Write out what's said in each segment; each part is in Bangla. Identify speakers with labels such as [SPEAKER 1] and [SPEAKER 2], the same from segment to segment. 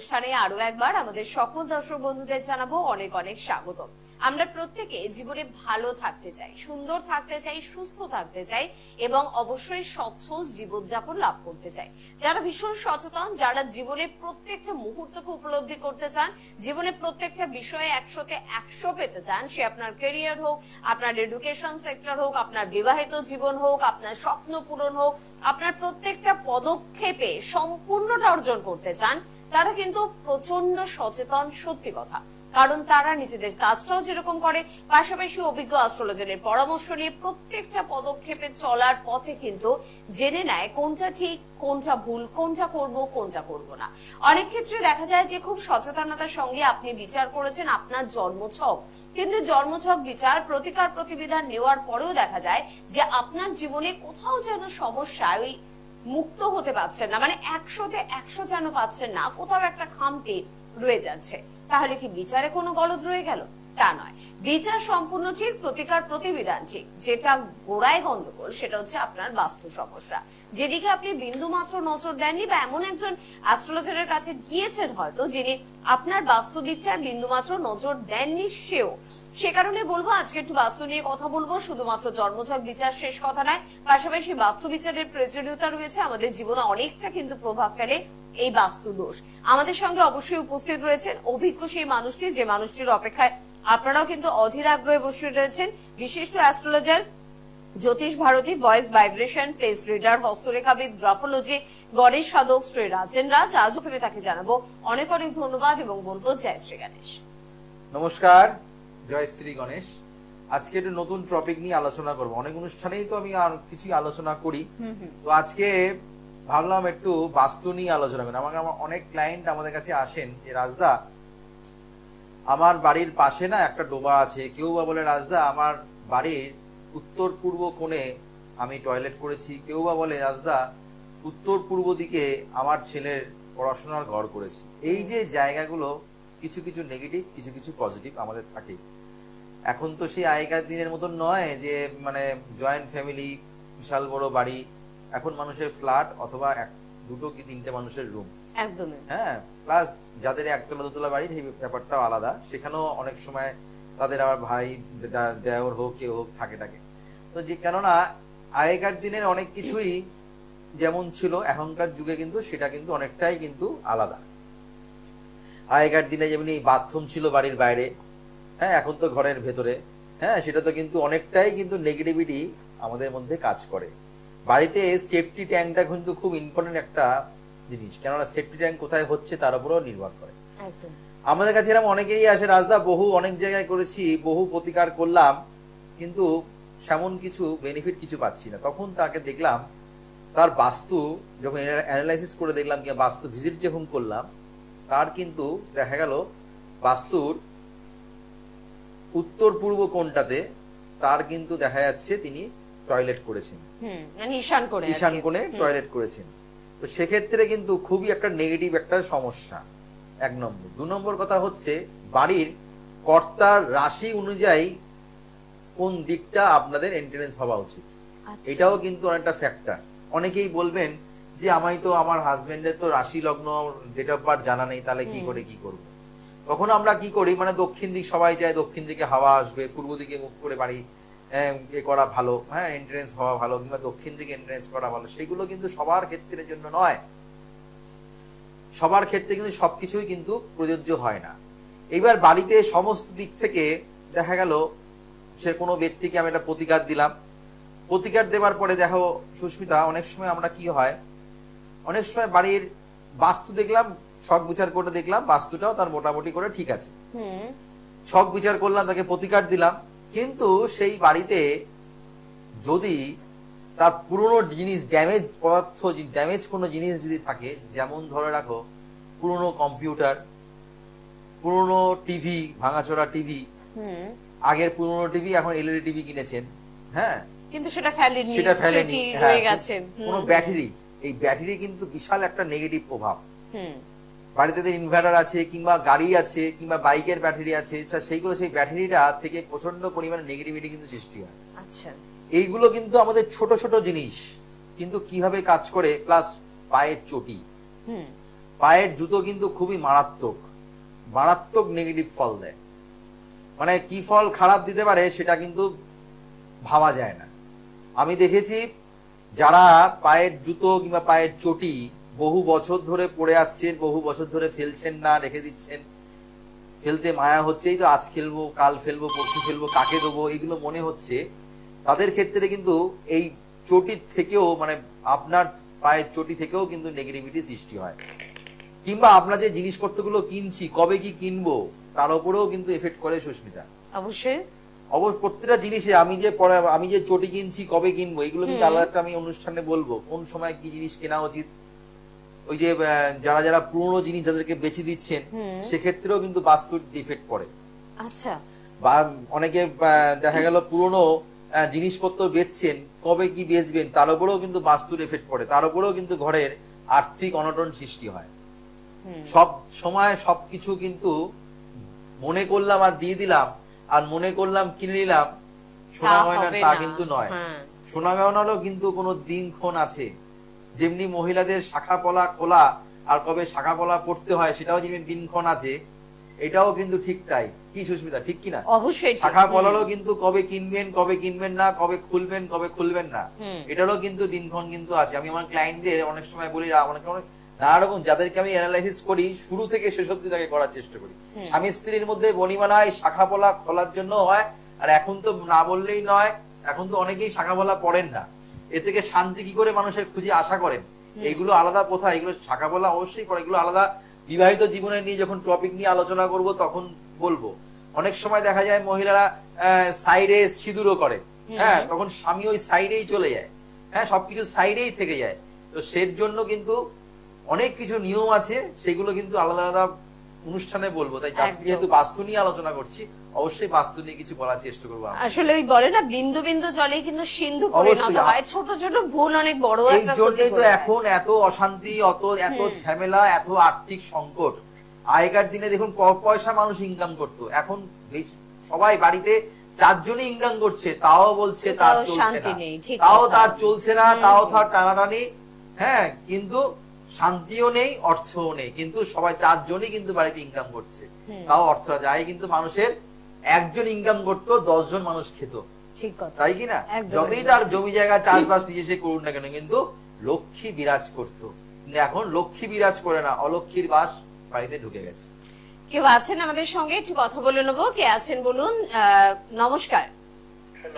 [SPEAKER 1] অনুষ্ঠানে আরো একবার আমাদের সকল দর্শক বন্ধুদের জানাবো অনেক অনেক স্বাগত। আমরা প্রত্যেকে জীবনে ভালো থাকতে চাই, সুন্দর থাকতে চাই, সুস্থ থাকতে চাই এবং অবশ্যই সচ্ছল জীবনযাপন লাভ করতে চাই। যারা ভীষণ সচেতন, যারা জীবনে প্রত্যেকটা মুহূর্তকে উপলব্ধি করতে চান, জীবনে প্রত্যেকটা বিষয়ে 100তে 100 পেতে চান, সে আপনার ক্যারিয়ার হোক, আপনার এডুকেশন সেক্টর হোক, আপনার বিবাহিত জীবন হোক, আপনার স্বপ্ন পূরণ হোক, আপনার প্রত্যেকটা পদক্ষেপে সম্পূর্ণটা অর্জন করতে চান, তারা কিন্তু প্রচন্ড সচেতন, সত্যি কথা। কারণ তারা নিজেদের কাজটাও যেরকম করে, পাশাপাশি অভিজ্ঞ অ্যাস্ট্রোলজারের পরামর্শ নিয়ে প্রত্যেকটা পদক্ষেপে চলার পথে কিন্তু জেনে নেয় কোনটা ঠিক, কোনটা ভুল, কোনটা করব, কোনটা করব না। অনেক ক্ষেত্রে দেখা যায় যে খুব সচেতনতার সঙ্গে আপনি বিচার করেছেন আপনার জন্মছক, কিন্তু জন্মছক বিচার প্রতিকার প্রতিবিধান নেওয়ার পরেও দেখা যায় যে আপনার জীবনে কোথাও যেন সমস্যা, ওই মুক্ত হতে পারছেন না, মানে 100তে 100 যেন পাচ্ছেন না, কোথাও একটা খামতি রয়ে যাচ্ছে। তাহলে কি বিচারে কোনো গলদ রয়ে গেল? তা নয়, বিচার সম্পূর্ণ ঠিক, প্রতিকার প্রতিবিধান ঠিক। যেটা গোড়ায় গন্ডগোল সেটা হচ্ছে আপনার বাস্তু সমস্যা, যেদিকে আপনি বিন্দু মাত্র নজর দেননি, বা এমন একজন অ্যাস্ট্রোলজারের কাছে গিয়েছেন হয়তো যিনি আপনার বাস্তু দিকটায় বিন্দু মাত্র নজর দেননি সেও। সে কারণে বলবো আজকে একটু বাস্তু নিয়ে কথা বলবো। শুধুমাত্র জন্মছক বিচার শেষ কথা নয়, পাশাপাশি বাস্তু বিচারের প্রয়োজনীয়তা রয়েছে। আমাদের জীবনে অনেকটা কিন্তু প্রভাব ফেলে এই বাস্তু দোষ। আমাদের সঙ্গে অবশ্যই উপস্থিত রয়েছেন অভিজ্ঞ সেই মানুষটি, যে মানুষটির অপেক্ষায় আপনারাও কিন্তু অধীর আগ্রহে বসে রয়েছেন, বিশিষ্ট astrologer, Jyotish Bharati, voice vibration, face reader, হস্তরেখাবিদ, গ্রাফোলজি, গণেশ সাধক শ্রী রাজেন রাজ। আজও ভেবে তাকে জানাবো অনেক অনেক ধন্যবাদ এবং বলবো জয় শ্রী গণেশ।
[SPEAKER 2] নমস্কার, জয় শ্রী গণেশ। আজকে একটু নতুন টপিক নিয়ে আলোচনা করব। অনেক অনুষ্ঠানেই তো আমি আর কিছু আলোচনা করি, তো আজকে ভাবলাম একটু বাস্তু নিয়ে আলোচনা করি। আমার অনেক ক্লায়েন্ট আমাদের কাছে আসেন যে রাজদা, আমার বাড়ির পাশে না একটা ডোবা আছে, কেউ বা বলে রাজদা আমার বাড়ির উত্তর পূর্ব কোণে আমি টয়লেট করেছি, কেউ বা বলে রাজদা উত্তর পূর্ব দিকে আমার ছেলের পড়াশোনার ঘর করেছি। এই যে জায়গাগুলো, কিছু কিছু নেগেটিভ, কিছু কিছু পজিটিভ আমাদের থাকে। এখন তো সেই আগেকার দিনের মতন নয় যে মানে জয়েন্ট ফ্যামিলি, বিশাল বড় বাড়ি। এখন মানুষের ফ্ল্যাট অথবা দুটো কি তিনটে মানুষের রুম,
[SPEAKER 1] একদমই।
[SPEAKER 2] হ্যাঁ, প্লাস যাদের একতলা দুতলা বাড়ি সেই ব্যাপারটাও আলাদা। সেখানেও অনেক সময় তাদের আবার ভাই দেওর হোক কেউ হোক থাকে। তো যে কেননা আগেকার দিনের অনেক কিছুই যেমন ছিল, এখনকার যুগে কিন্তু সেটা কিন্তু অনেকটাই কিন্তু আলাদা। আগেকার দিনে যেমনি বাথরুম ছিল বাড়ির বাইরে, হ্যাঁ, এখন তো ঘরের ভেতরে, হ্যাঁ, সেটা তো কিন্তু অনেকটাই কিন্তু নেগেটিভিটি আমাদের মধ্যে কাজ করে। বাড়িতে সেফটি ট্যাঙ্কটা কিন্তু খুব ইম্পর্টেন্ট একটা জিনিস, কেননা সেফটি ট্যাঙ্ক কোথায় হচ্ছে তার উপরও নির্ভর করে। আমাদের কাছে এরকম অনেকেরই আসে রাজদা, বহু অনেক জায়গায় করেছি, বহু প্রতিকার করলাম, কিন্তু সেমন কিছু বেনিফিট কিছু পাচ্ছি না। তখন তাকে দেখলাম, তার বাস্তু যখন অ্যানালাইসিস করে দেখলাম, কি বাস্তু ভিজিট যখন করলাম, তার কিন্তু দেখা গেল বাস্তুর উত্তর পূর্ব কোণটাতে তার কিন্তু দেখা যাচ্ছে তিনি টয়লেট করেছেন, ঈশান কোণে টয়লেট করেছেন। তো সেক্ষেত্রে কিন্তু খুবই একটা নেগেটিভ একটা সমস্যা, 1 নম্বর। 2 নম্বর কথা হচ্ছে বাড়ির কর্তার রাশি অনুযায়ী কোন দিকটা আপনাদের এন্ট্রেন্স হওয়া উচিত, এটাও কিন্তু অনেকটা ফ্যাক্টর। অনেকেই বলবেন যে আমায় তো আমার হাজবেন্ডের তো রাশি লগ্ন ডেট অফ বার্থ জানা নেই, তাহলে কি করে কি করবো। তখন আমরা কি করি, মানে দক্ষিণ দিক সবাই চায়, দক্ষিণ দিকে হাওয়া আসবে, পূর্ব দিকে মুখ করে বাড়ি এ করা ভালো, হ্যাঁ, এন্ট্রেন্স হওয়া ভালো, কিংবা দক্ষিণ দিকে এন্ট্রেন্স করা ভালো। সেগুলো কিন্তু সবার ক্ষেত্রের জন্য নয়, সবার ক্ষেত্রে কিন্তু সবকিছুই কিন্তু প্রযোজ্য হয় না। এইবার বাড়িতে সমস্ত দিক থেকে দেখা গেল সে কোনো ব্যক্তিকে আমি একটা প্রতিকার দিলাম, প্রতিকার দেওয়ার পরে দেখো সুস্মিতা, অনেক সময় আমরা কি হয়, অনেক সময় বাড়ির বাস্তু দেখলাম, ছক বিচার করে দেখলাম বাস্তুটাও তার মোটামুটি করে ঠিক আছে, ছক বিচার করলাম, তাকে প্রতিকার দিলাম, কিন্তু সেই বাড়িতে যদি তার পুরনো জিনিস, ড্যামেজ পদার্থ, ড্যামেজ কোনো জিনিস যদি থাকে, যেমন ধরে রাখো পুরনো কম্পিউটার, পুরনো টিভি, ভাঙাচোরা টিভি, আগের পুরনো টিভি এখন এলইডি টিভি কিনেছেন, হ্যাঁ, কিন্তু সেটা ফেলেনি, রয়ে গেছে। কোনো ব্যাটারি, এই ব্যাটারি কিন্তু বিশাল একটা নেগেটিভ প্রভাব। বাড়িতে ইনভার্টার আছে, কিংবা গাড়ি আছে, কিংবা বাইকের ব্যাটারি আছে, সেইগুলো সেই ব্যাটারিটা থেকে প্রচন্ড পরিমাণে নেগেটিভিটি কিন্তু সৃষ্টি হয়। আচ্ছা, এইগুলো কিন্তু আমাদের ছোট ছোট জিনিস, কিন্তু কিভাবে কাজ করে। প্লাস পায়ের চটি, পায়ের জুতো কিন্তু খুবই মারাত্মক মারাত্মক নেগেটিভ ফল দেয়। মানে কি ফল খারাপ দিতে পারে সেটা কিন্তু ভাবা যায় না। আমি দেখেছি যারা পায়ের জুতো কিংবা পায়ের চটি বহু বছর ধরে পড়ে আসছেন, বহু বছর ধরে ফেলছেন না, রেখে দিচ্ছেন, ফেলতে মায়া হচ্ছে, এই তো আজ খেলবো, কাল ফেলবো, পরশু ফেলবো, কাকে দেবো, এগুলো মনে হচ্ছে, তাদের ক্ষেত্রে কিন্তু এই চটির থেকেও মানে আপনার পায়ের চটি থেকেও কিন্তু নেগেটিভিটি সৃষ্টি হয়। কিংবা আমরা যে জিনিসপত্রগুলো কিনছি, কবে কি কিনবো, তার উপরেও কিন্তু এফেক্ট করে সুস্মিতা।
[SPEAKER 1] অবশ্যই
[SPEAKER 2] প্রত্যেকটা জিনিসে আমি যে চটি কিনছি, কবে কিনবো, এগুলো কিন্তু আলাদা একটা আমি অনুষ্ঠানে বলবো কোন সময় কি জিনিস কেনা উচিত। ওই যে যারা যারা পুরনো জিনিস যাদেরকে বেচে দিচ্ছেন, সেক্ষেত্রেও কিন্তু বাস্তুর ডিফেক্ট পড়ে।
[SPEAKER 1] আচ্ছা,
[SPEAKER 2] বা অনেকে দেখা গেল পুরনো জিনিসপত্র বেচছেন, কবে কি বেচবেন তার উপরেও কিন্তু বাস্তুর এফেক্ট পড়ে, তার উপরেও কিন্তু ঘরের আর্থিক অনটন সৃষ্টি হয়। সব সময় সবকিছু কিন্তু মনে করলাম আর দিয়ে দিলাম, আর মনে করলাম কিনে নিলাম, সোনা গয়না তা কিন্তু নয়। সোনা গয়নারও কিন্তু কোনো দিনক্ষণ আছে। যেমনি মহিলাদের শাখা পলা খোলা আর কবে শাখা পলা পড়তে হয় সেটাও যেমনি দিনক্ষণ আছে, এটাও কিন্তু ঠিক তাই। কি সুস্মিতা, ঠিক কিনা?
[SPEAKER 1] অবশ্যই
[SPEAKER 2] শাখা পলারও কিন্তু কবে কিনবেন, কবে কিনবেন না, কবে খুলবেন, কবে খুলবেন না, এটারও কিন্তু দিনক্ষণ কিন্তু আছে। আমি আমার ক্লায়েন্টদের অনেক সময় বলি, অনেক নানা রকম যাদেরকে আমি অ্যানালাইসিস করি, শুরু থেকে শেষ অব্দি তাকে করার চেষ্টা করি। স্বামী স্ত্রীর মধ্যে বনিমানায় শাখা পলা খোলার জন্য হয়, আর এখন তো না বললেই নয়, এখন তো অনেকেই শাখা পলা পড়েন না। এ থেকে শান্তি কি করে মানুষের খুঁজে আশা করেন, এগুলো আলাদা প্রথা, এগুলো শাখা পলা অবশ্যই পড়ে, এগুলো আলাদা বিবাহিত জীবনে নিয়ে যখন টপিক নিয়ে আলোচনা করব তখন বলবো। অনেক সময় দেখা যায় মহিলারা সাইডে সিঁদুরও করে, হ্যাঁ, তখন স্বামী ওই সাইডেই চলে যায়, হ্যাঁ, সবকিছু সাইডেই থেকে যায়। তো সের জন্য কিন্তু অনেক কিছু নিয়ম আছে, সেগুলো কিন্তু আলাদা আলাদা অনুষ্ঠানে বলবো। তাই আজকে যেহেতু বাস্তু নিয়ে আলোচনা করছি, অবশ্যই বাস্তু নিয়ে কিছু বলার চেষ্টা করবো।
[SPEAKER 1] আসলে ওই বলে না, বিন্দু বিন্দু জলে কিন্তু সিন্ধু পরিণত হয়, ছোট ছোট ভুল অনেক বড়
[SPEAKER 2] এই জন্যই তো এখন এত অশান্তি, এত ঝামেলা, এত আর্থিক সংকট। আগেকার দিনে দেখুন পয়সা মানুষ ইনকাম করতো, এখন সবাই বাড়িতে 4 জনই ইনকাম করছে, তাও বলছে তার চলছে না, তাও তার চলছে না, তাও তার টানাটানি, হ্যাঁ, কিন্তু শান্তিও নেই, অর্থও নেই, কিন্তু সবাই 4 জনই কিন্তু বাড়িতে ইনকাম করছে, তাও অর্থ যায়। কিন্তু মানুষের একজন ইনকাম করতো, 10 জন মানুষ খেত, তাই কিনা? যতই তার জমি জায়গা চাষবাস নিজে সে করুন না কেন, কিন্তু লক্ষ্মী বিরাজ করতো। এখন লক্ষ্মী বিরাজ করে না, অলক্ষ্মীর বাস বাড়িতে ঢুকে গেছে।
[SPEAKER 1] কেউ আছেন আমাদের সঙ্গে, একটু কথা বলে নেবো। কে আছেন বলুন? নমস্কার।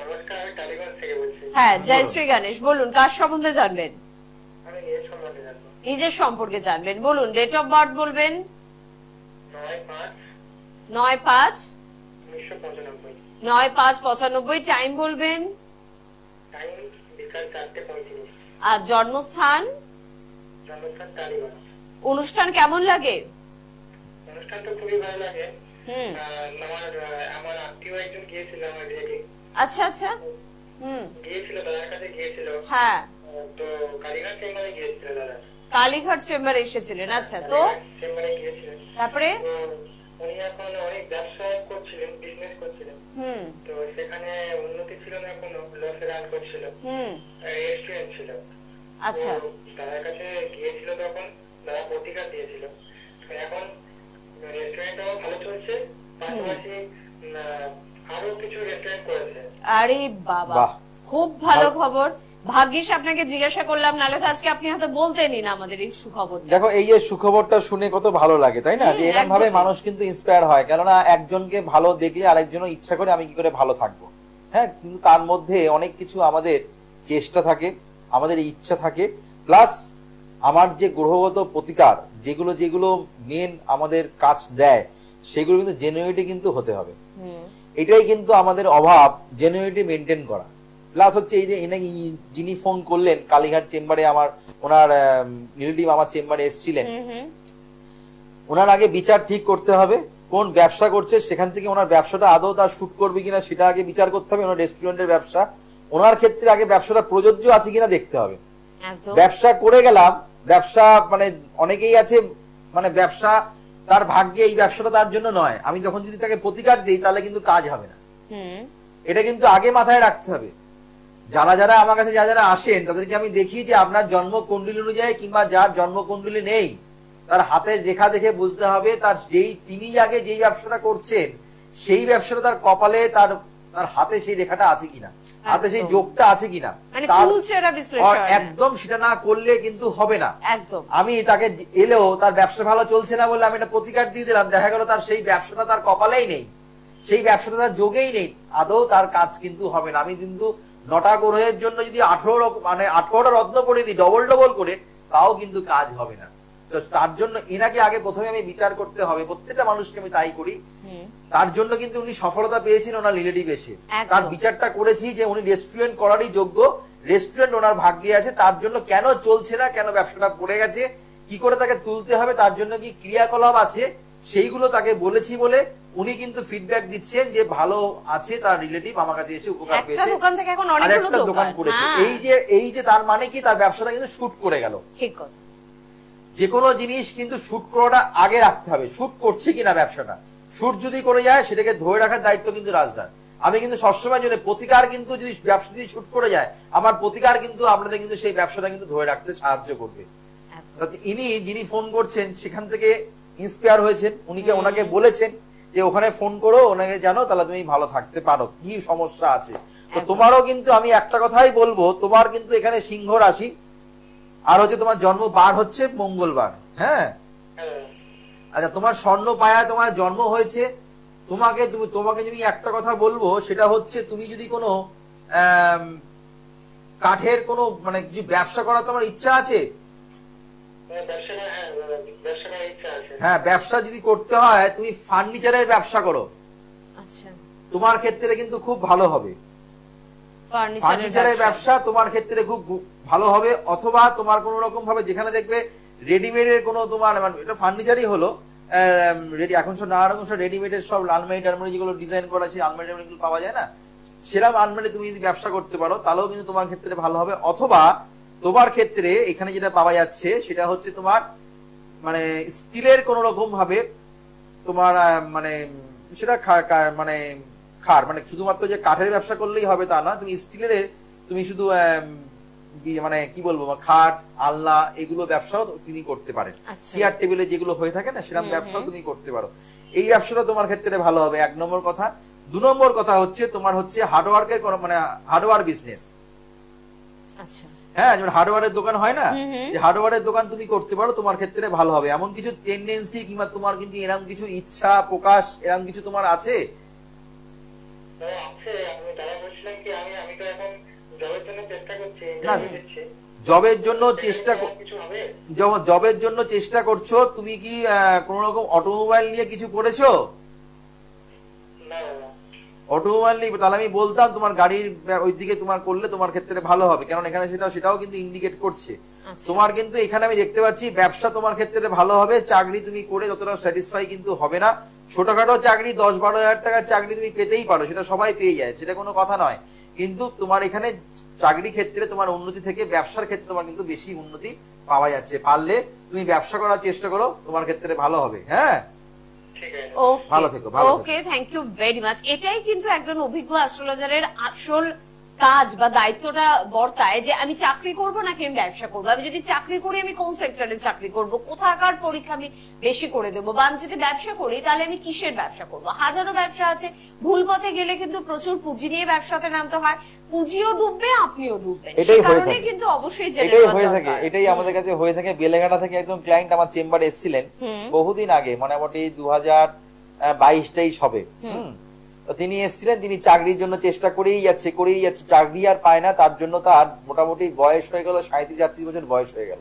[SPEAKER 3] নমস্কার, আমি টালিগঞ্জ থেকে বলছি।
[SPEAKER 1] হ্যাঁ, জয় শ্রী গণেশ। বলুন, কার সম্বন্ধে জানবেন?
[SPEAKER 3] আমি নিজের সম্বন্ধে জানবো।
[SPEAKER 1] নিজের সম্পর্কে জানবেন, বলুন। ডেট অফ বার্থ বলবেন।
[SPEAKER 3] 9/5/1995।
[SPEAKER 1] 9/5/95। টাইম বলবেন।
[SPEAKER 3] টাইম বিকাল 4:35।
[SPEAKER 1] আর জন্মস্থান?
[SPEAKER 3] জন্মস্থান টালিগঞ্জ।
[SPEAKER 1] অনুষ্ঠান কেমন লাগে?
[SPEAKER 3] অনুষ্ঠান তো খুবই ভালো লাগে। আমার আত্মীয় একজন গিয়েছিল আমার রিলেটিভ।
[SPEAKER 1] আচ্ছা আচ্ছা।
[SPEAKER 3] গিয়েছিল, দাদার কাছে গিয়েছিল।
[SPEAKER 1] হ্যাঁ,
[SPEAKER 3] তো কালীঘাট চেম্বারে গিয়েছিল দাদা।
[SPEAKER 1] কালীঘাট চেম্বারে এসেছিলেন? আচ্ছা, তো
[SPEAKER 3] চেম্বারে গিয়েছিলেন,
[SPEAKER 1] তারপরে?
[SPEAKER 3] উনি এখন অনেক ব্যবসা করছিলেন, বিজনেস করছিলেন। তো সেখানে উন্নতি ছিল না, কোনো লসে রান করছিল, রেস্টুরেন্ট ছিল।
[SPEAKER 1] আচ্ছা,
[SPEAKER 3] দাদার কাছে গিয়েছিল, তখন দাদা প্রতিকার দিয়েছিল। এখন রেস্টুরেন্টটাও ভালো চলছে, পাশাপাশি আরো কিছু রেস্টুরেন্ট করেছে।
[SPEAKER 1] আরে বাবা, খুব ভালো খবর। ভাগ্যিস আপনাকে জিজ্ঞাসা করলাম, নাহলে তো আজকে আপনি হয়তো বলতেনই না আমাদের এই সুখবর।
[SPEAKER 2] দেখো, এই যে সুখবরটা শুনে কত ভালো লাগে, তাই না? যে এরকম ভাবে মানুষ কিন্তু ইন্সপায়ার হয়, কেননা একজনকে ভালো দেখলে আরেকজনও ইচ্ছা করে আমি কি করে ভালো থাকবো। হ্যাঁ, কিন্তু তার মধ্যে অনেক কিছু আমাদের চেষ্টা থাকে, আমাদের ইচ্ছা থাকে, প্লাস আমার যে গ্রহগত প্রতিকার, যেগুলো যেগুলো মেন আমাদের কাজ দেয়, সেগুলো কিন্তু জেনুইনিটি কিন্তু হতে হবে। এটাই কিন্তু আমাদের অভাব, জেনুইনিটি মেনটেন করা। প্লাস হচ্ছে এই যে যিনি ফোন করলেন কালীঘাট চেম্বারে, আমার ওনার রিলেটিভ আমার চেম্বারে এসেছিলেন, ওনার আগে বিচার ঠিক করতে হবে কোন ব্যবসা করছে, সেখান থেকে ওনার ব্যবসাটা আদৌ তার শুট করবে কিনা সেটা আগে বিচার করতে হবে। ওনার রেস্টুরেন্টের ব্যবসা, ওনার ক্ষেত্রে আগে ব্যবসাটা প্রযোজ্য আছে কিনা দেখতে হবে। ব্যবসা করে গেলাম, ব্যবসা মানে অনেকেই আছে মানে ব্যবসা তার ভাগ্যে, এই ব্যবসাটা তার জন্য নয়, আমি যখন যদি তাকে প্রতিকার দিই তাহলে কিন্তু কাজ হবে না। এটা কিন্তু আগে মাথায় রাখতে হবে। যারা যারা আমার কাছে যারা যারা আসেন তাদেরকে আমি দেখি যে আপনার জন্ম কুণ্ডলী অনুযায়ী কিংবা যার জন্ম কুণ্ডলী নেই তার হাতের রেখা দেখে বুঝতে হবে তার তিনি আগে যেই ব্যবসাটা করছেন সেই ব্যবসাটা তার কপালে তার তার হাতে সেই রেখাটা আছে কিনা, হাতে সেই যোগটা আছে কিনা,
[SPEAKER 1] মানে চুলচেরা বিশ্লেষণ
[SPEAKER 2] একদম সেটা না করলে কিন্তু হবে না।
[SPEAKER 1] একদম
[SPEAKER 2] আমি তাকে এলেও তার ব্যবসা ভালো চলছে না বলে আমি একটা প্রতিকার দিয়ে দিলাম, দেখা গেল তার সেই ব্যবসাটা তার কপালেই নেই, সেই ব্যবসাটা তার যোগেই নেই, আদৌ তার কাজ কিন্তু হবে না। আমি কিন্তু 9টা গ্রহের জন্য যদি 18টা রত্ন করে দিই ডবল ডবল করে, তাও কিন্তু কাজ হবে না। তো তার জন্য এনাকে আগে প্রথমে আমি বিচার করতে হবে, প্রত্যেকটা মানুষকে আমি তাই করি। তার জন্য কিন্তু উনি সফলতা পেয়েছেন ওনার রিলেটিভ এসে, তার বিচারটা করেছি যে উনি রেস্টুরেন্ট করারই যোগ্য, রেস্টুরেন্ট ওনার ভাগ্যে আছে, তার জন্য কেন চলছে না, কেন ব্যবসাটা পড়ে গেছে, কি করে তাকে তুলতে হবে, তার জন্য কি ক্রিয়াকলাপ আছে, সেইগুলো তাকে বলেছি বলে উনি কিন্তু ফিডব্যাক দিচ্ছেন যে ভালো আছে, তার রিলেটিভ আমার কাছে এসে উপকার পেয়েছে, আরেকটা দোকান করেছে। এই যে তার মানে কি, তার ব্যবসাটা কিন্তু শুট করে গেল।
[SPEAKER 1] ঠিক কথা।
[SPEAKER 2] যে কোনো জিনিস কিন্তু শুট করাটা আগে রাখতে হবে, শুট করছে কিনা ব্যবসাটা, শুট যদি করে যায় সেটাকে ধরে রাখার দায়িত্ব কিন্তু রাজদার। আমি কিন্তু সবসময় জন্য প্রতিকার কিন্তু যদি ব্যবসা যদি শুট করে যায়, আমার প্রতিকার কিন্তু আপনাদের কিন্তু সেই ব্যবসাটা কিন্তু ধরে রাখতে সাহায্য করবে। ইনি যিনি ফোন করছেন সেখান থেকে ইন্সপায়ার হয়েছেন, ওনাকে বলেছেন যে ওখানে ফোন করো, ওনাকে জানো, তাহলে তুমি ভালো থাকতে পারো, কি সমস্যা আছে। তো তোমারও কিন্তু আমি একটা কথাই বলবো, তোমার কিন্তু এখানে সিংহ রাশি, আর হচ্ছে তোমার জন্ম বার হচ্ছে মঙ্গলবার। হ্যাঁ, আচ্ছা, তোমার স্বর্ণ পায়া তোমার জন্ম হয়েছে। তোমাকে যদি একটা কথা বলবো, সেটা হচ্ছে তুমি যদি কোনো কাঠের কোনো মানে কিছু ব্যবসা করার তোমার ইচ্ছা আছে, হ্যাঁ, ব্যবসা যদি করতে হয় তুমি ফার্নিচারের ব্যবসা করো,
[SPEAKER 1] আচ্ছা,
[SPEAKER 2] তোমার ক্ষেত্রে কিন্তু খুব ভালো হবে। ফার্নিচারের ব্যবসা তোমার ক্ষেত্রে খুব ভালো হবে। অথবা তোমার কোন রকম ভাবে যেখানে দেখবে রেডিমেডের কোনো তোমার, এটা ফার্নিচারই হলো, এখন সব নানা রকম সব রেডিমেডের সব আলমারি টালমারি যেগুলো ডিজাইন করা আছে, আলমারি টালমারি পাওয়া যায় না, সেরকম আলমারি তুমি যদি ব্যবসা করতে পারো তাহলেও কিন্তু তোমার ক্ষেত্রে ভালো হবে। অথবা তোমার ক্ষেত্রে এখানে যেটা পাওয়া যাচ্ছে সেটা হচ্ছে তোমার মানে স্টিলের কোন রকম ভাবে তোমার মানে সেটা মানে মানে শুধুমাত্র যে কাঠের ব্যবসা করলেই হবে তা না, তুমি স্টিলের তুমি শুধু মানে কি বলবো, খাট আলনা এগুলো ব্যবসাও তুমি করতে পারেন, চেয়ার টেবিলে যেগুলো হয়ে থাকে না, সেরকম ব্যবসাও তুমি করতে পারো। এই ব্যবসাটা তোমার ক্ষেত্রে ভালো হবে, 1 নম্বর কথা। 2 নম্বর কথা হচ্ছে তোমার হচ্ছে হার্ডওয়ার্কের মানে হার্ডওয়ার বিজনেস।
[SPEAKER 1] আচ্ছা,
[SPEAKER 2] হ্যাঁ, যেমন হার্ডওয়ারের দোকান হয় না, যে হার্ডওয়ারের দোকান তুমি করতে পারো, তোমার ক্ষেত্রে ভালো হবে। এমন কিছু টেন্ডেন্সি কিংবা তোমার কিন্তু এরকম কিছু ইচ্ছা প্রকাশ এরকম কিছু তোমার আছে? জবের জন্য চেষ্টা করছো, তুমি কি কোন রকম অটোমোবাইল নিয়ে কিছু করেছো? অটোমোবাইল নিয়ে, তাহলে আমি বলতাম তোমার গাড়ির ওই দিকে তোমার করলে তোমার ক্ষেত্রে ভালো হবে, কারণ এখানে সেটাও কিন্তু ইন্ডিকেট করছে। তোমার কিন্তু এখানে আমি দেখতে পাচ্ছি ব্যবসা তোমার ক্ষেত্রে ভালো হবে। চাকরি তুমি করে যতটা স্যাটিসফাই কিন্তু হবে না, ছোটখাটো চাকরি 10-12 হাজার টাকার চাকরি তুমি পেতেই পারো, সেটা সবাই পেয়ে যায়, সেটা কোনো কথা নয়। কিন্তু তোমার এখানে চাকরি ক্ষেত্রে তোমার উন্নতি থেকে ব্যবসার ক্ষেত্রে তোমার কিন্তু বেশি উন্নতি পাওয়া যাচ্ছে। পারলে তুমি ব্যবসা করার চেষ্টা করো, তোমার ক্ষেত্রে ভালো হবে। হ্যাঁ, ভালো থেকো।
[SPEAKER 1] ওকে, থ্যাংক ইউ ভেরি মাচ। এটাই কিন্তু একজন অভিজ্ঞ অ্যাস্ট্রোলজারের আসল কাজ বা দায়িত্বটা বর্তায়, যে আমি চাকরি করব নাকি আমি ব্যবসা করবো, আমি যদি চাকরি করি আমি কোন সেক্টরে চাকরি করব, কোথাকার পরীক্ষা আমি বেশি করে দেবো, বা আমি যদি ব্যবসা করি তাহলে আমি কিসের ব্যবসা করব। হাজারো ব্যবসা আছে, ভুল পথে গেলে কিন্তু প্রচুর পুঁজি নিয়ে ব্যবসাতে নামতে হয়, পুঁজিও ডুববে আপনিও ডুববেন, সেই কারণে কিন্তু অবশ্যই
[SPEAKER 2] এটাই আমাদের কাছে হয়ে থাকে। বেলেঘাটা থেকে একজন ক্লায়েন্ট আমার চেম্বারে এসেছিলেন বহুদিন আগে, মোটামুটি 2022-23 হবে। তিনি এসেছিলেন, তিনি চাকরির জন্য চেষ্টা করেই যাচ্ছে, চাকরি আর পায় না। তার জন্য তার মোটামুটি বয়স হয়ে গেল 37-38 বছর বয়স হয়ে গেল।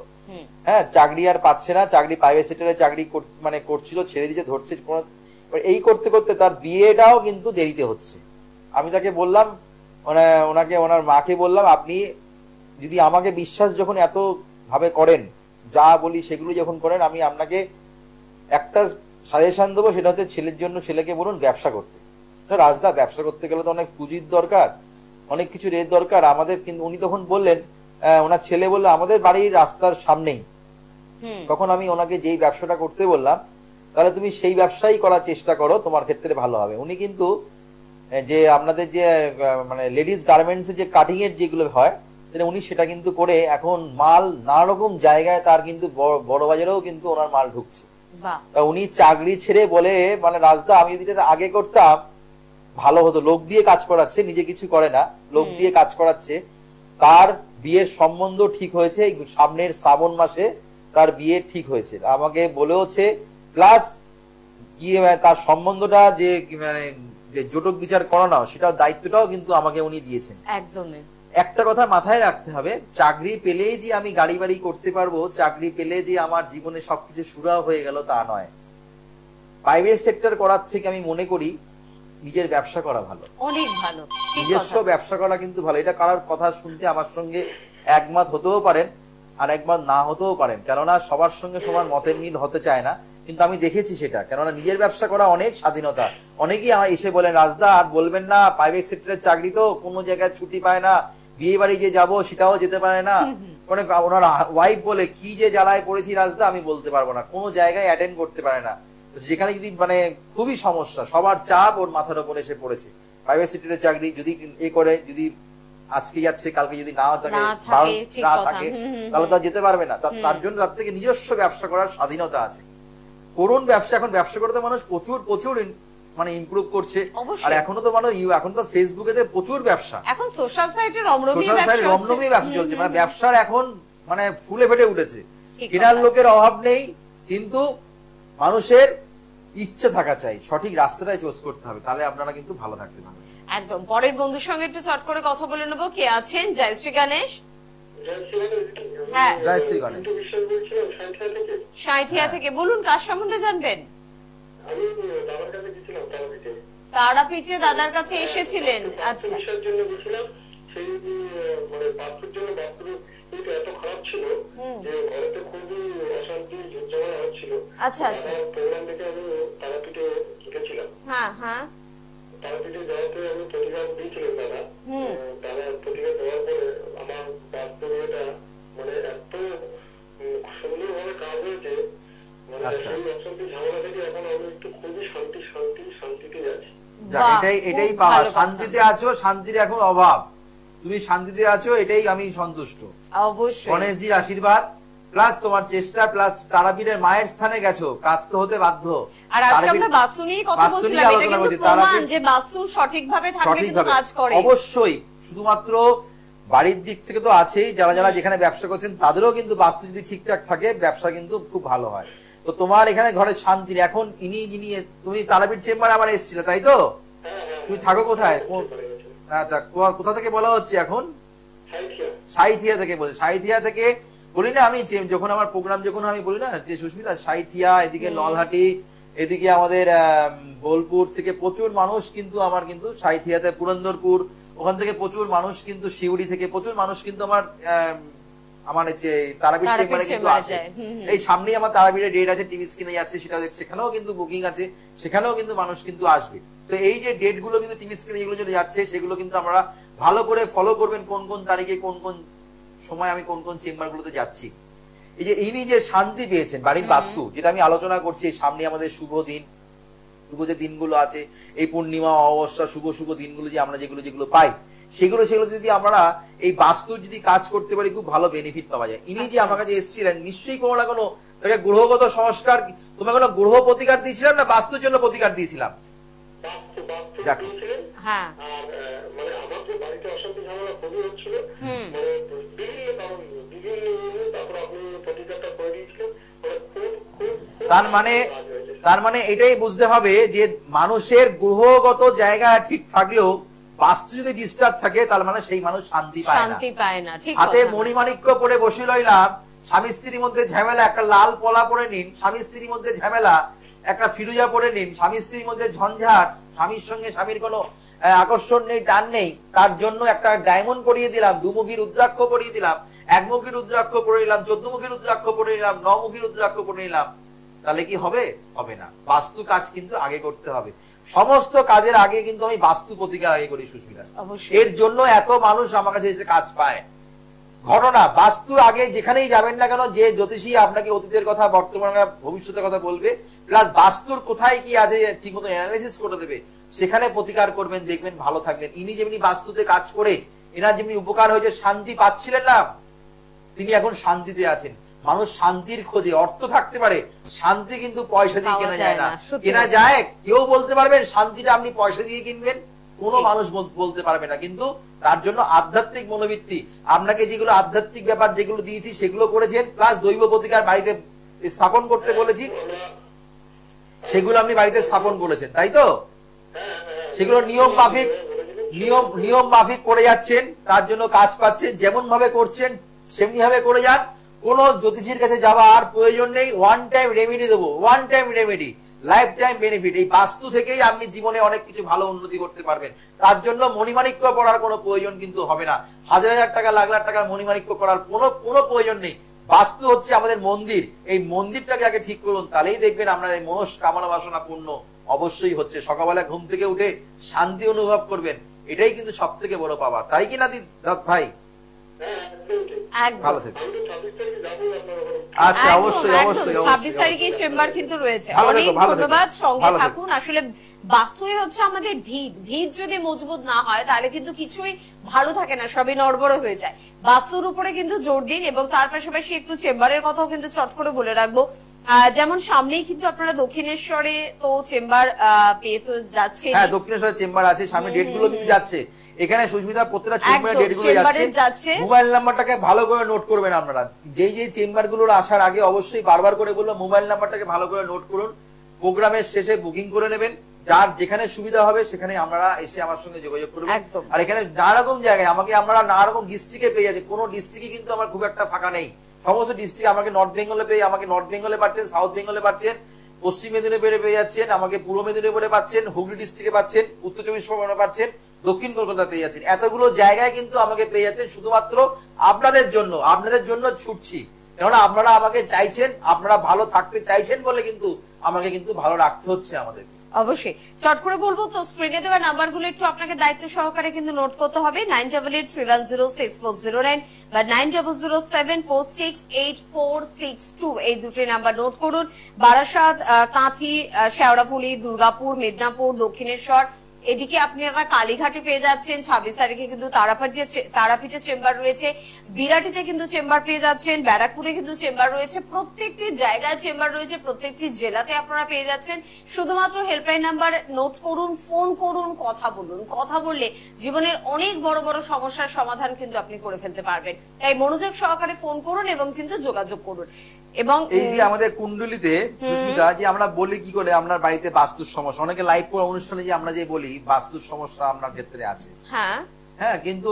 [SPEAKER 2] হ্যাঁ, চাকরি আর পাচ্ছে না, চাকরি প্রাইভেট সেক্টরে চাকরি মানে করছিল, ছেড়ে দিচ্ছে, ধরছে। এই করতে করতে তার বিয়েটাও কিন্তু দেরিতে হচ্ছে। আমি তাকে বললাম, ওনার মাকে বললাম, আপনি যদি আমাকে বিশ্বাস যখন এত ভাবে করেন, যা বলি সেগুলো যখন করেন, আমি আপনাকে একটা সাজেশন দেবো, সেটা হচ্ছে ছেলের জন্য ছেলেকে বলুন ব্যবসা করতে। রাজদা, ব্যবসা করতে গেলে তো অনেক পুঁজির দরকার, অনেক কিছু রেট দরকার আমাদের। কিন্তু উনি তখন বললেন, ওনার ছেলে বললো আমাদের বাড়ির রাস্তার সামনেই। তখন আমি ওনাকে যেই ব্যবসাটা করতে বললাম, তাহলে তুমি সেই ব্যবসাই করার চেষ্টা করো, তোমার ক্ষেত্রে ভালো হবে। উনি কিন্তু যে আপনাদের যে মানে লেডিস গার্মেন্টস যে কাটিং এর যেগুলো হয়, তাহলে উনি সেটা কিন্তু করে এখন মাল নানা রকম জায়গায় তার কিন্তু বড় বাজারেও কিন্তু ওনার মাল ঢুকছে।
[SPEAKER 1] বাহ,
[SPEAKER 2] তা উনি চাকরি ছেড়ে বলে মানে রাজদা আমি যদি এটা আগে করতাম ভালো হতো, লোক দিয়ে কাজ করাচ্ছে, নিজে কিছু করে না, লোক দিয়ে কাজ করাচ্ছে। তার বিয়ের সম্বন্ধ ঠিক হয়েছে এই সামনের শ্রাবণ মাসে, তার বিয়ে ঠিক হয়েছে, আমাকে বলেওছে। প্লাস গিয়ে তার সম্বন্ধটা যে মানে যে জটক বিচার করানো সেটার দায়িত্বটাও কিন্তু আমাকে উনি দিয়েছেন।
[SPEAKER 1] একদমই।
[SPEAKER 2] একটা কথা মাথায় রাখতে হবে, চাকরি পেলেই যে আমি গাড়ি বাড়ি করতে পারবো, চাকরি পেলে যে আমার জীবনে সবকিছু সুরা হয়ে গেল তা নয়। প্রাইভেট সেক্টর করার থেকে আমি মনে করি নিজের ব্যবসা করা ভালো,
[SPEAKER 1] অনেক ভালো, ঠিক
[SPEAKER 2] নিজস্ব
[SPEAKER 1] কথা।
[SPEAKER 2] ব্যবসা করা কিন্তু ভালো। এটা কারোর কথা শুনতে আমার সঙ্গে একমত হতেও পারেন আর একমত না হতেও পারেন, কেননা সবার সঙ্গে সবার মতের মিল হতে চায় না, কিন্তু আমি দেখেছি সেটা। কেননা নিজের ব্যবসা করা অনেক স্বাধীনতা। অনেকেই আমার এসে বলেন রাজদা আর বলবেন না, প্রাইভেট সেক্টরের চাকরি তো কোনো জায়গায় ছুটি পায় না, বিয়ে বাড়ি যে যাবো সেটাও যেতে পারে না। অনেক ওনার ওয়াইফ বলে কি যে জ্বালায় পড়েছি রাজদা আমি বলতে পারবো না, কোনো জায়গায় অ্যাটেন্ড করতে পারে না। যেখানে যদি মানে খুবই সমস্যা, সবার চাপ ওর মাথার উপর এসে পড়েছে। প্রাইভেট সেক্টরের চাকরি যদি এ করে, যদি আজকে যাচ্ছে কালকে যদি না থাকে তাহলে তো যেতে পারবে না। তার জন্য তার থেকে নিজস্ব ব্যবসা করার স্বাধীনতা আছে। করুন ব্যবসা। এখন ব্যবসা করতে মানুষ প্রচুর প্রচুর মানে ইমপ্রুভ করছে। আর এখনো তো মানুষ এখন তো ফেসবুকে প্রচুর ব্যবসা,
[SPEAKER 1] এখন সোশ্যাল সাইটে
[SPEAKER 2] রমরমী ব্যবসা চলছে। মানে ব্যবসার এখন মানে ফুলে ফেটে উঠেছে। কেনার লোকের অভাব নেই, কিন্তু মানুষের ইচ্ছে থাকা চাই, সঠিক রাস্তাটাই চুজ করতে হবে, তাহলে আপনারা কিন্তু ভালো থাকতে পারবেন।
[SPEAKER 1] একদম। পরের বন্ধুর সঙ্গে একটু চট করে কথা বলে নেবো। কে আছেন? জয় শ্রী গণেশ। হ্যাঁ,
[SPEAKER 2] জয় শ্রী গণেশ।
[SPEAKER 1] সাঁইথিয়া থেকে বলুন, কার সম্বন্ধে জানবেন?
[SPEAKER 3] আমি দাদার কাছে গেছিলাম তারাপীঠে।
[SPEAKER 1] তারাপীঠে দাদার কাছে এসেছিলেন? আচ্ছা,
[SPEAKER 3] চিকিৎসার জন্য গেছিলাম। সেই মানে বাস্তুর জন্য বাস্তু কিন্তু এত খারাপ ছিল যে ঘরেতে খুবই অশান্তি ঝুঁকঝামেলা হচ্ছিল।
[SPEAKER 1] আচ্ছা আচ্ছা,
[SPEAKER 3] প্রোগ্রাম দেখে আমি তারাপীঠে গেছিলাম।
[SPEAKER 1] হ্যাঁ হ্যাঁ,
[SPEAKER 3] তারাপীঠে যাওয়াতে আমি প্রতিকার দিয়েছিলাম দাদা। দাদা প্রতিকার দেওয়ার পরে আমার বাস্তু এটা মানে এত সুন্দরভাবে কাজ হয়েছে, মানে সেই অশান্তি ঝামেলা থেকে এখন আমি একটু খুবই শান্তিতে যাচ্ছি।
[SPEAKER 2] এটাই পাওয়া, শান্তিতে আছো, শান্তির এখন অভাব, তুমি শান্তিতে আছো, এটাই আমি সন্তুষ্ট।
[SPEAKER 1] অবশ্যই
[SPEAKER 2] গণেশজির আশীর্বাদ প্লাস তোমার চেষ্টা প্লাস তারাপীঠের মায়ের স্থানে গেছো, কাজ তো হতে বাধ্য।
[SPEAKER 1] আর আজকে আমরা বাস্তু নিয়ে কথা বলছিলাম, এটা কিন্তু প্রমাণ যে বাস্তু সঠিকভাবে থাকলে কিন্তু কাজ করে।
[SPEAKER 2] অবশ্যই, শুধুমাত্র বাড়ির দিক থেকে তো আছেই, যারা যারা যেখানে ব্যবসা করছেন তাদেরও কিন্তু বাস্তু যদি ঠিকঠাক থাকে ব্যবসা কিন্তু খুব ভালো হয়। তো তোমার এখানে ঘরে শান্তির এখন যিনি তুমি তারাপীঠ চেম্বারে আবার এসেছিলে তাই তো? তুমি থাকো কোথায়? কোথা থেকে বলা হচ্ছে এখন? সাঁইথিয়া থেকে বলছি। সাঁইথিয়া থেকে বলি না আমি, যখন আমার প্রোগ্রাম যখন আমি বলি না যে সুস্মিতা সাঁইথিয়া, এদিকে নলহাটি, এদিকে আমাদের বোলপুর থেকে প্রচুর মানুষ কিন্তু আমার কিন্তু সাঁইথিয়াতে, পুরন্দরপুর ওখান থেকে প্রচুর মানুষ কিন্তু, শিউড়ি থেকে প্রচুর মানুষ কিন্তু আমার যে তারাপীঠ চেম্বারে কিন্তু আছে। এই সামনেই আমার তারাপীঠের ডেট আছে, টিভি স্ক্রিনে যাচ্ছে, সেখানেও কিন্তু বুকিং আছে, সেখানেও কিন্তু মানুষ কিন্তু আসবে। তো এই যে ডেট গুলো কিন্তু টিভি স্ক্রিনে যেগুলো যাচ্ছে সেগুলো কিন্তু আমরা ভালো করে ফলো করবেন, কোন কোন তারিখে কোন কোন সময় আমি কোন কোন চেম্বার গুলোতে যাচ্ছি। এই যে ইনি যে শান্তি পেয়েছেন বাড়ির বাস্তু, যেটা আমি আলোচনা করছি, সামনে আমাদের শুভ দিন, শুভ যে দিনগুলো আছে, এই পূর্ণিমা অমাবস্যা শুভ দিনগুলো যে আমরা যেগুলো পাই, সেগুলো যদি আমরা এই বাস্তু যদি কাজ করতে পারি খুব ভালো বেনিফিট পাওয়া যায়। ইনি যে আমার কাছে এসেছিলেন নিশ্চয়ই কোনো না কোনো তাকে গ্রহগত সংস্কার, তোমার কোনো গ্রহ প্রতিকার দিয়েছিলাম না বাস্তুর জন্য প্রতিকার দিয়েছিলাম? দেখো
[SPEAKER 1] হ্যাঁ,
[SPEAKER 3] আর মানে আমার যে বাড়িতে অশান্তি ঝামেলা খুবই হচ্ছিল, মানে বিভিন্ন কারণ তারপর আপনি প্রতিকারটা করে দিয়েছিলেন।
[SPEAKER 2] তার মানে এটাই বুঝতে হবে যে মানুষের গ্রহগত জায়গা ঠিক থাকলেও বাস্তু যদি ডিস্টার্ব থাকে তার মানে সেই মানুষ শান্তি পায় না। হাতে মণিমাণিক্য পরে বসে রইলাম, স্বামী স্ত্রীর মধ্যে ঝামেলা, একটা লাল পলা পরে নিন, স্বামী স্ত্রীর মধ্যে ঝামেলা, একটা ফিরুজা পরে নিন, স্বামী স্ত্রীর মধ্যে ঝঞ্ঝাট, স্বামীর সঙ্গে স্বামীর কোনো আকর্ষণ নেই, টান নেই, তার জন্য একটা ডায়মন্ড পরিয়ে দিলাম, দুমুখী রুদ্রাক্ষ পরিয়ে দিলাম, একমুখী রুদ্রাক্ষ পরে নিলাম, 14মুখী রুদ্রাক্ষ পরে নিলাম, 9মুখী রুদ্রাক্ষ পরে নিলাম, তাহলে কি হবে? হবে না। বাস্তু কাজ কিন্তু আগে করতে হবে। সমস্ত কাজের আগে কিন্তু আমি বাস্তু প্রতিকার আগে করি সুস্মিতা। এর জন্য এত মানুষ আমার কাছে এসে কাজ পায়। ঘটনা বাস্তু আগে যেখানেই যাবেন না কেন, যে জ্যোতিষী আপনাকে অতীতের কথা, বর্তমান ভবিষ্যতের কথা বলবে, প্লাস বাস্তুর কোথায় কি আছে ঠিক মতো অ্যানালাইসিস করে দেবে, সেখানে প্রতিকার করবেন, দেখবেন ভালো থাকবেন। ইনি যেমনি বাস্তুতে কাজ করে এনার যেমনি উপকার হয়েছে, শান্তি পাচ্ছিলেন না, তিনি এখন শান্তিতে আছেন। মানুষ শান্তির খোঁজে, অর্থ থাকতে পারে, শান্তি কিন্তু পয়সা দিয়ে কেনা যায় না। কেনা যায়? কেউ বলতে পারবেন শান্তিটা আপনি পয়সা দিয়ে কিনবেন? কোনো মানুষ বলতে পারবে না। কিন্তু তার জন্য আধ্যাত্মিক মনোবৃত্তি, আপনাকে যেগুলো আধ্যাত্মিক ব্যাপার যেগুলো দিয়েছি সেগুলো করেছেন, প্লাস দৈব প্রতিকার বাড়িতে স্থাপন করতে বলেছি, সেগুলো আপনি বাড়িতে স্থাপন করেছেন, তাই তো? সেগুলো নিয়ম মাফিক করে যাচ্ছেন, তার জন্য কাজ পাচ্ছেন। যেমন ভাবে করছেন সেমনি ভাবে করে যান। কোন জ্যোতিষীর কাছে যাওয়ার প্রয়োজন নেই। ওয়ান টাইম রেমেডি দেবো, one time remedy, life time benefit. এই বাস্তু থেকেই আপনি জীবনে অনেক কিছু ভালো উন্নতি করতে পারবেন। তার জন্য মণিমাণিক্য পড়ার কোনো প্রয়োজন কিন্তু হবে না। হাজার হাজার টাকা, লাখ লাখ টাকার মণিমাণিক্য করার কোনো প্রয়োজন নেই। বাস্তু হচ্ছে আমাদের মন্দির, এই মন্দিরটাকে আগে ঠিক করুন, তাহলেই দেখবেন আপনার এই মনস্কামনা বাসনা পূর্ণ অবশ্যই হচ্ছে। সকালবেলা ঘুম থেকে উঠে শান্তি অনুভব করবেন, এটাই কিন্তু সব থেকে বড় পাওয়া, তাই কি না ভাই? ভালো থেকে। আচ্ছা, অবশ্যই অবশ্যই
[SPEAKER 1] 26 তারিখে চেম্বার কিন্তু রয়েছে। অনেক ধন্যবাদ, সঙ্গে থাকুন। আসলে বাস্তুই হচ্ছে আমাদের ভিত যদি মজবুত না হয় তাহলে কিন্তু কিছুই ভালো থাকে না, সবই নড়বড়ে হয়ে যায়। বাস্তুর উপরে কিন্তু জোর দিন, এবং তার পাশাপাশি একটু চেম্বারের কথাও কিন্তু চট করে বলে রাখবো। যেমন সামনেই কিন্তু আপনারা দক্ষিণেশ্বরে তো চেম্বার পেয়ে তো যাচ্ছে।
[SPEAKER 2] হ্যাঁ, দক্ষিণেশ্বরে চেম্বার আছে, সামনে ডেট গুলো কিন্তু যাচ্ছে। এখানে সুস্মিতা প্রত্যেকটা চেম্বারে ডেট গুলো যাচ্ছে। মোবাইল নাম্বারটাকে ভালো করে নোট করবেন আপনারা। যেই চেম্বার গুলোর আসার আগে অবশ্যই বারবার করে বলবো মোবাইল নাম্বারটাকে ভালো করে নোট করুন। প্রোগ্রামের শেষে বুকিং করে নেবেন। যার যেখানে সুবিধা হবে সেখানে আপনারা এসে আমার সঙ্গে যোগাযোগ করবেন। আর এখানে নানা রকম জায়গায় আমাকে আপনারা নানা রকম ডিস্ট্রিক্টে পেয়ে যাচ্ছে। কোনো ডিস্ট্রিক্টই কিন্তু আমার খুব একটা ফাঁকা নেই। সমস্ত ডিস্ট্রিক্ট আমাকে নর্থ বেঙ্গলে পেয়ে, আমাকে নর্থ বেঙ্গলে পাচ্ছেন, সাউথ বেঙ্গলে পাচ্ছেন, পশ্চিম মেদিনীপুরে পেয়ে যাচ্ছেন, আমাকে পূর্ব মেদিনীপুরে পাচ্ছেন, হুগলি ডিস্ট্রিক্টে পাচ্ছেন, উত্তর চব্বিশ পরগনা পাচ্ছেন, দক্ষিণ কলকাতা পেয়ে যাচ্ছেন। এতগুলো জায়গায় কিন্তু আমাকে পেয়ে যাচ্ছেন শুধুমাত্র আপনাদের জন্য ছুটছি। কেননা আপনারা আমাকে চাইছেন, আপনারা ভালো থাকতে চাইছেন বলে কিন্তু আমাকে কিন্তু ভালো রাখতে হচ্ছে আমাদের।
[SPEAKER 1] অবশ্যই চট করে বলবো তো, স্ক্রিনে দেওয়া নাম্বারগুলো একটু আপনাকে দায়িত্ব সহকারে কিন্তু নোট করতে হবে। 9883106409 বা 9007468462 এই দুটি নাম্বার নোট করুন। বারাসাত, কাঁথি, শেওড়াফুলি, দুর্গাপুর, মেদিনীপুর, দক্ষিণেশ্বর, এদিকে আপনারা কালীঘাটে পেয়ে যাচ্ছেন। 26 তারিখে কিন্তু তারাপীঠে চেম্বার রয়েছে, বিরাটিতে কিন্তু চেম্বার পেয়ে যাচ্ছেন, ব্যারাকপুরে কিন্তু চেম্বার রয়েছে, প্রত্যেকটি জায়গায় চেম্বার রয়েছে, প্রত্যেকটি জেলাতে আপনারা পেয়ে যাচ্ছেন। শুধুমাত্র হেল্পলাইন নাম্বার নোট করুন, ফোন করুন, কথা বলুন। কথা বললে জীবনের অনেক বড় বড় সমস্যার সমাধান কিন্তু আপনি করে ফেলতে পারবেন। তাই মনোযোগ সহকারে ফোন করুন এবং কিন্তু যোগাযোগ করুন। এবং
[SPEAKER 2] এই যে আমাদের কুণ্ডলিতে সুস্মিতা, যে আমরা বলি কি করে আপনার বাড়িতে বাস্তুর সমস্যা, অনেকে লাইভ অনুষ্ঠানে যে আমরা যে বলি বাস্তুর সমস্যা আপনার ক্ষেত্রে আছে, হ্যাঁ, কিন্তু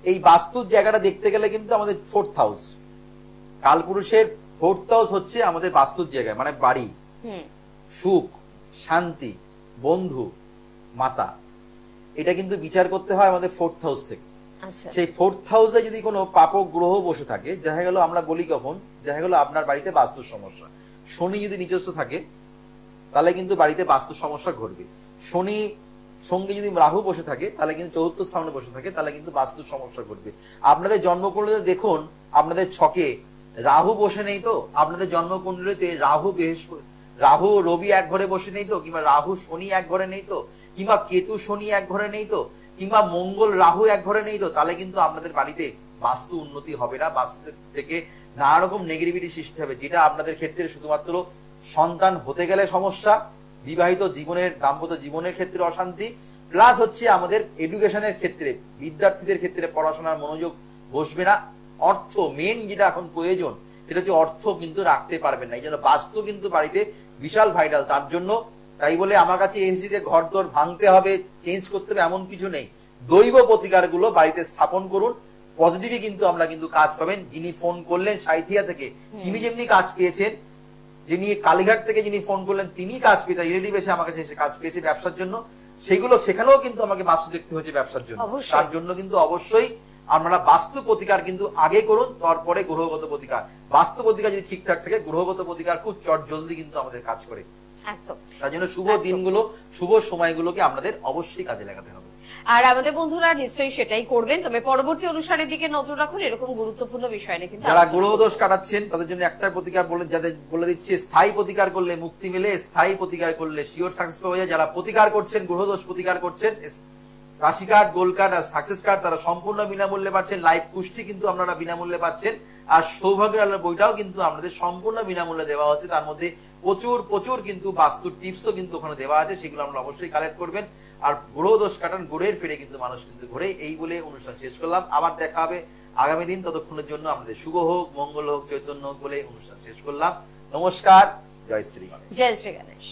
[SPEAKER 2] এই বাস্তুর জায়গাটা দেখতে গেলে কিন্তু আমাদের 4th হাউস, কালপুরুষের 4th হাউস হচ্ছে আমাদের বাস্তুর জায়গা, মানে বাড়ি, সুখ, শান্তি, বন্ধু, মাতা, এটা কিন্তু বিচার করতে হয় আমাদের 4th হাউস থেকে। সেই 4th হাউসে যদি কোনো পাপক গ্রহ বসে থাকে, দেখা গেল আমরা বলি কখন, দেখা গেল আপনার বাড়িতে বাস্তুর সমস্যা, শনি যদি নিজস্ব থাকে তাহলে কিন্তু বাড়িতে বাস্তু সমস্যা ঘটবে। শনি সঙ্গে যদি রাহু বসে থাকে তাহলে কিন্তু 4th স্থানে বসে থাকে, তাহলে কিন্তু বাস্তুর সমস্যা ঘটবে। আপনাদের জন্মকুণ্ডলিতে দেখুন, আপনাদের ছকে রাহু বসে নেই তো, আপনাদের জন্মকুণ্ডলিতে রাহু রবি এক ঘরে বসে নেই তো, কিংবা রাহু শনি এক ঘরে নেই তো, কিংবা কেতু শনি এক ঘরে নেই তো, কিংবা মঙ্গল রাহু এক ঘরে নেই তো, তাহলে কিন্তু আপনাদের বাড়িতে বাস্তু উন্নতি হবে না। বাস্তু থেকে নানা রকম নেগেটিভিটি সৃষ্টি হবে, যেটা আপনাদের ক্ষেত্রে শুধুমাত্র সন্তান হতে গেলে সমস্যা, বিবাহিত জীবনের, দাম্পত্য জীবনের ক্ষেত্রে অশান্তি, প্লাস হচ্ছে আমাদের এডুকেশনের ক্ষেত্রে, বিদ্যার্থীদের ক্ষেত্রে পড়াশোনার মনোযোগ বসবে না। অর্থ মেন যেটা এখন প্রয়োজন, সেটা হচ্ছে অর্থ কিন্তু রাখতে পারবেন না। এই জন্য বাস্তু কিন্তু বাড়িতে বিশাল ভাইটাল। তার জন্য তাই বলে আমার কাছে এসেছি যে ঘর দর ভাঙতে হবে, চেঞ্জ করতে হবে, এমন কিছু নেই। দৈব প্রতিকার গুলো বাড়িতে স্থাপন করুন, পজিটিভই কিন্তু আমরা কিন্তু কাজ পাবেন। যিনি ফোন করলেন সাইথিয়া থেকে, তিনি যেমনি কাজ পেয়েছেন, যিনি কালীঘাট থেকে যিনি ফোন করলেন তিনি কাজ পেয়েছেন, রিলেটিভ এসে আমার কাছে এসে কাজ পেয়েছে ব্যবসার জন্য, সেখানেও কিন্তু আমাকে বাস্তু দেখতে হয়েছে ব্যবসার জন্য। তার জন্য কিন্তু অবশ্যই আপনারা বাস্তু প্রতিকার কিন্তু আগে করুন, তারপরে গ্রহগত প্রতিকার। বাস্তু প্রতিকার যদি ঠিকঠাক থাকে, গ্রহগত প্রতিকার খুব চট জলদি কিন্তু আমাদের কাজ করে। তার জন্য শুভ দিনগুলো, শুভ সময়গুলোকে আপনাদের অবশ্যই কাজে লাগাতে হবে।
[SPEAKER 1] আর আমাদের বন্ধুরা নিশ্চয়ই সেটাই করবেন। তবে পরবর্তী অনুষ্ঠানের দিকে নজর রাখুন, এরকম গুরুত্বপূর্ণ বিষয় নিয়ে। কিন্তু
[SPEAKER 2] যারা গ্রহ দোষ কাটাচ্ছেন তাদের জন্য একটা প্রতিকার বলে দিচ্ছে, স্থায়ী প্রতিকার করলে মুক্তি মেলে, স্থায়ী প্রতিকার করলে শিওর সাকসেস পাওয়া যায়। যারা প্রতিকার করছেন, গ্রহ দোষ প্রতিকার করছেন, রাশি কার্ড, গোল্ড কার্ড আর সাকসেস কার্ড তারা সম্পূর্ণ বিনামূল্যে পাচ্ছেন। লাইভ কুস্তি কিন্তু আপনারা বিনামূল্যে পাচ্ছেন। আর সৌভাগ্যের আলোর বইটাও কিন্তু আপনাদের সম্পূর্ণ বিনামূল্যে দেওয়া হচ্ছে। তার মধ্যে প্রচুর প্রচুর কিন্তু বাস্তু টিপসও কিন্তু ওখানে দেওয়া আছে, সেগুলো আমরা অবশ্যই কালেক্ট করবেন। আর গ্রহ দোষ কাটান, গ্রহের ফিরে কিন্তু মানুষ কিন্তু ঘুরে। এই বলে অনুষ্ঠান শেষ করলাম। আবার দেখা হবে আগামী দিন। ততক্ষণের জন্য আমাদের শুভ হোক, মঙ্গল হোক, চৈতন্য হোক বলে অনুষ্ঠান শেষ করলাম। নমস্কার, জয় শ্রী গণেশ।
[SPEAKER 1] জয় শ্রী গণেশ।